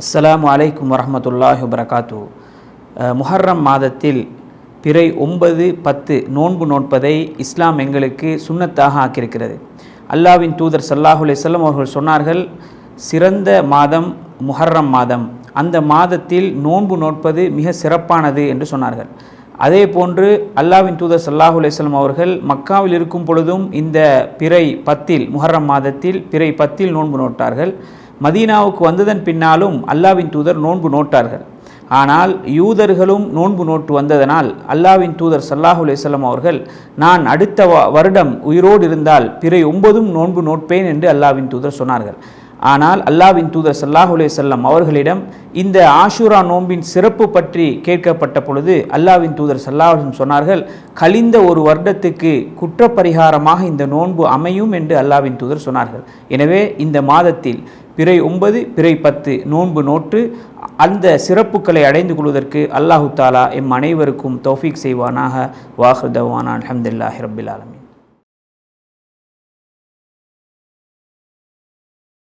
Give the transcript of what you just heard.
அஸ்ஸலாமு அலைக்கும் வரஹ்மத்துல்லாஹி வபரகாத்துஹு. முஹர்ரம் மாதத்தில் பிறை 9, 10 நோன்பு நோட்பதை இஸ்லாம் எங்களுக்கு சுன்னத்தாக ஆக்கியிருக்கிறது. அல்லாஹ்வின் தூதர் ஸல்லல்லாஹு அலைஹி வஸல்லம் அவர்கள் சொன்னார்கள், சிறந்த மாதம் முஹர்ரம் மாதம், அந்த மாதத்தில் நோன்பு நோட்பது மிக சிறப்பானது என்று சொன்னார்கள். அதே போன்று அல்லாஹ்வின் தூதர் ஸல்லல்லாஹு அலைஹி வஸல்லம் அவர்கள் மக்காவில் இருக்கும் பொழுதும் இந்த பிறை 10 முஹர்ரம் மாதத்தில் பிறை 10 நோன்பு நோட்டார்கள். மதீனாவுக்கு வந்ததன் பின்னாலும் அல்லாஹ்வின் தூதர் நோன்பு நோட்டார்கள். ஆனால் யூதர்களும் நோன்பு நோட்டு வந்ததனால் அல்லாஹ்வின் தூதர் ஸல்லல்லாஹு அலைஹி வஸல்லம் அவர்கள், நான் அடுத்த வருடம் உயிரோடு இருந்தால் பிறை 9 நோன்பு நோட்பேன் என்று அல்லாஹ்வின் தூதர் சொன்னார்கள். ஆனால் அல்லாஹ்வின் தூதர் ஸல்லல்லாஹு அலைஹி வஸல்லம் அவர்களிடம் இந்த ஆஷூரா நோன்பின் சிறப்பு பற்றி கேட்கப்பட்ட பொழுது அல்லாஹ்வின் தூதர் ஸல்லல்லாஹு அலைஹி வஸல்லம் சொன்னார்கள், கழிந்த ஒரு வருடத்துக்கு குற்றப்பரிகாரமாக இந்த நோன்பு அமையும் என்று அல்லாஹ்வின் தூதர் சொன்னார்கள். எனவே இந்த மாதத்தில் பிறை 9, பிறை 10 நோன்பு நோட்டு அந்த சிறப்புகளை அடைந்து கொள்வதற்கு அல்லாஹு தாலா எம் அனைவருக்கும் தௌஃபீக் செய்வானாக. வாஹிர் தவானா அல்ஹம்துலில்லாஹி ரப்பில் ஆலமீன்.